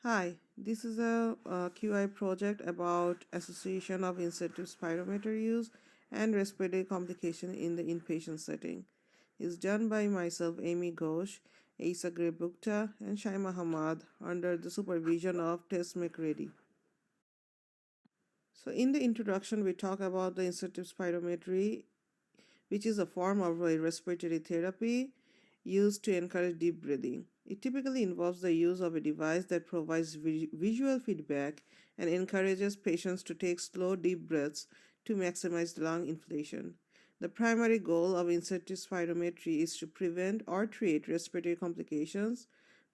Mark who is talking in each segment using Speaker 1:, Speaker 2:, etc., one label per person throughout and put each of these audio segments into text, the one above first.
Speaker 1: Hi, this is a QI project about association of incentive spirometer use and respiratory complication in the inpatient setting. It's done by myself, Amy Ghosh, Asa Gray-Buchta, and Shymaa Hammad under the supervision of Tess McReady. So, in the introduction, we talk about the incentive spirometry, which is a form of a respiratory therapy used to encourage deep breathing. It typically involves the use of a device that provides visual feedback and encourages patients to take slow, deep breaths to maximize lung inflation. The primary goal of incentive spirometry is to prevent or treat respiratory complications,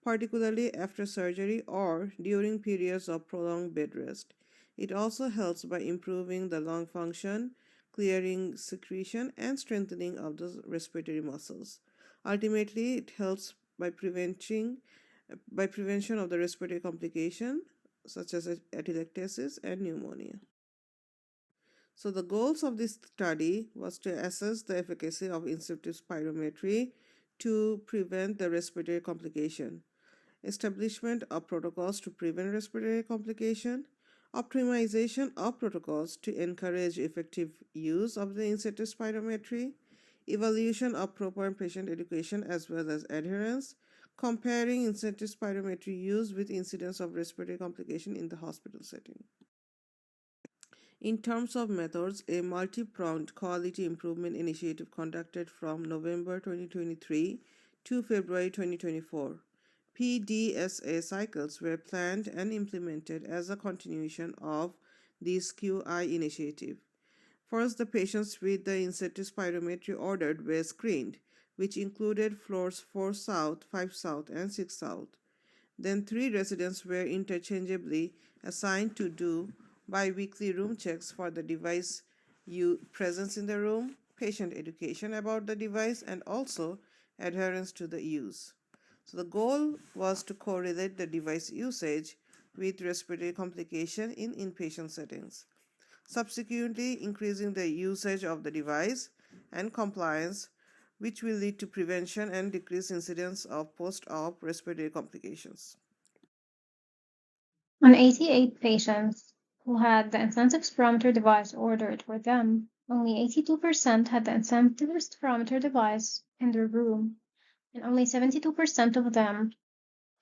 Speaker 1: particularly after surgery or during periods of prolonged bed rest. It also helps by improving the lung function, clearing secretion, and strengthening of the respiratory muscles. Ultimately, it helps by prevention of the respiratory complication such as atelectasis and pneumonia. So the goals of this study was to assess the efficacy of incentive spirometry to prevent the respiratory complication, establishment of protocols to prevent respiratory complication, optimization of protocols to encourage effective use of the incentive spirometry, evaluation of proper patient education as well as adherence, comparing incentive spirometry use with incidence of respiratory complication in the hospital setting. In terms of methods, a multi-pronged quality improvement initiative conducted from November 2023 to February 2024. PDSA cycles were planned and implemented as a continuation of this QI initiative. First, the patients with the incentive spirometry ordered were screened, which included floors 4 South, 5 South, and 6 South. Then, three residents were interchangeably assigned to do bi-weekly room checks for the device presence in the room, patient education about the device, and also adherence to the use. So the goal was to correlate the device usage with respiratory complication in inpatient settings, subsequently increasing the usage of the device and compliance, which will lead to prevention and decreased incidence of post-op respiratory complications.
Speaker 2: On 88 patients who had the incentive spirometer device ordered for them, only 82% had the incentive spirometer device in their room, and only 72% of them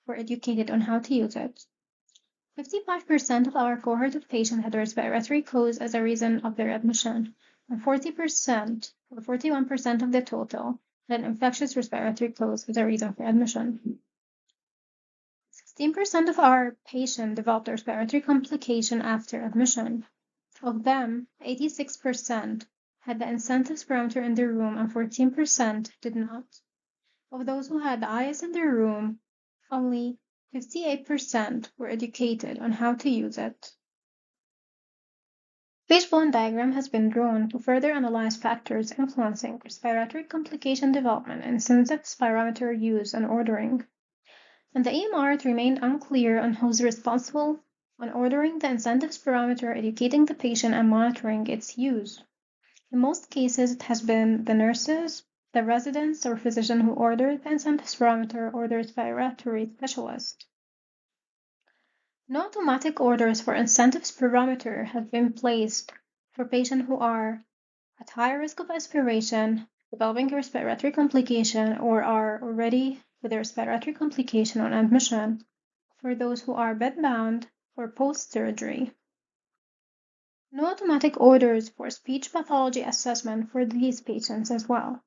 Speaker 2: were educated on how to use it. 55% of our cohort of patients had respiratory cause as a reason of their admission, and 40% or 41% of the total had an infectious respiratory cause as a reason for admission. 16% of our patients developed a respiratory complication after admission. Of them, 86% had the incentive spirometer in their room and 14% did not. Of those who had the IS in their room, only 58% were educated on how to use it. Fishbone diagram has been drawn to further analyze factors influencing respiratory complication development and incentive spirometer use and ordering. And the EMR remained unclear on who's responsible on ordering the incentive spirometer, educating the patient, and monitoring its use. In most cases, it has been the nurses, the residents, or physician who ordered the incentive spirometer or the respiratory specialist. No automatic orders for incentive spirometer have been placed for patients who are at high risk of aspiration, developing a respiratory complication, or are already with a respiratory complication on admission, for those who are bedbound or post-surgery. No automatic orders for speech pathology assessment for these patients as well.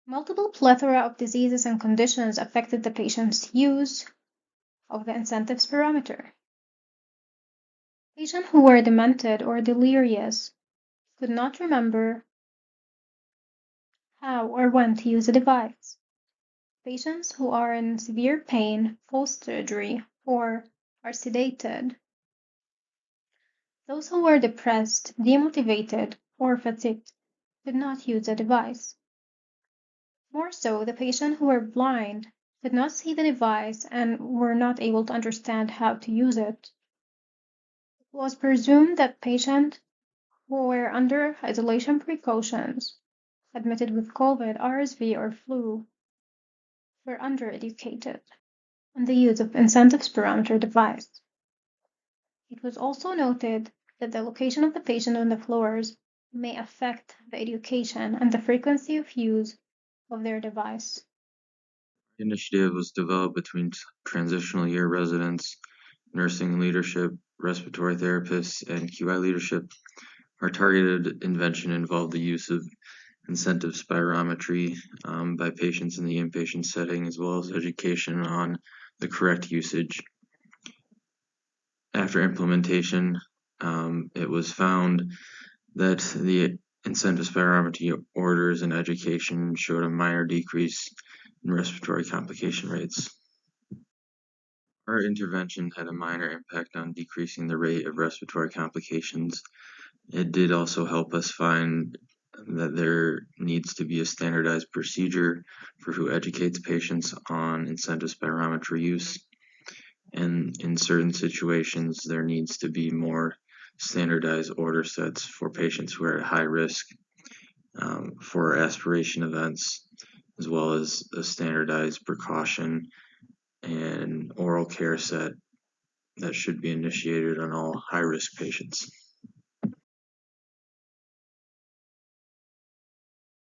Speaker 2: Multiple plethora of diseases and conditions affected the patient's use of the incentive spirometer. Patients who were demented or delirious could not remember how or when to use the device. Patients who are in severe pain post-surgery or are sedated. Those who were depressed, demotivated, or fatigued could not use the device. More so, the patients who were blind could not see the device and were not able to understand how to use it. It was presumed that patients who were under isolation precautions, admitted with COVID, RSV, or flu, were undereducated. and the use of incentive spirometer device. It was also noted that the location of the patient on the floors may affect the education and the frequency of use of their device.
Speaker 3: The initiative was developed between transitional year residents, nursing leadership, respiratory therapists, and QI leadership. Our targeted invention involved the use of incentive spirometry by patients in the inpatient setting, as well as education on the correct usage. After implementation, it was found that the incentive spirometry orders and education showed a minor decrease in respiratory complication rates. Our intervention had a minor impact on decreasing the rate of respiratory complications. It did also help us find that there needs to be a standardized procedure for who educates patients on incentive spirometry use. And in certain situations, there needs to be more standardized order sets for patients who are at high risk for aspiration events, as well as a standardized precaution and oral care set that should be initiated on all high-risk patients.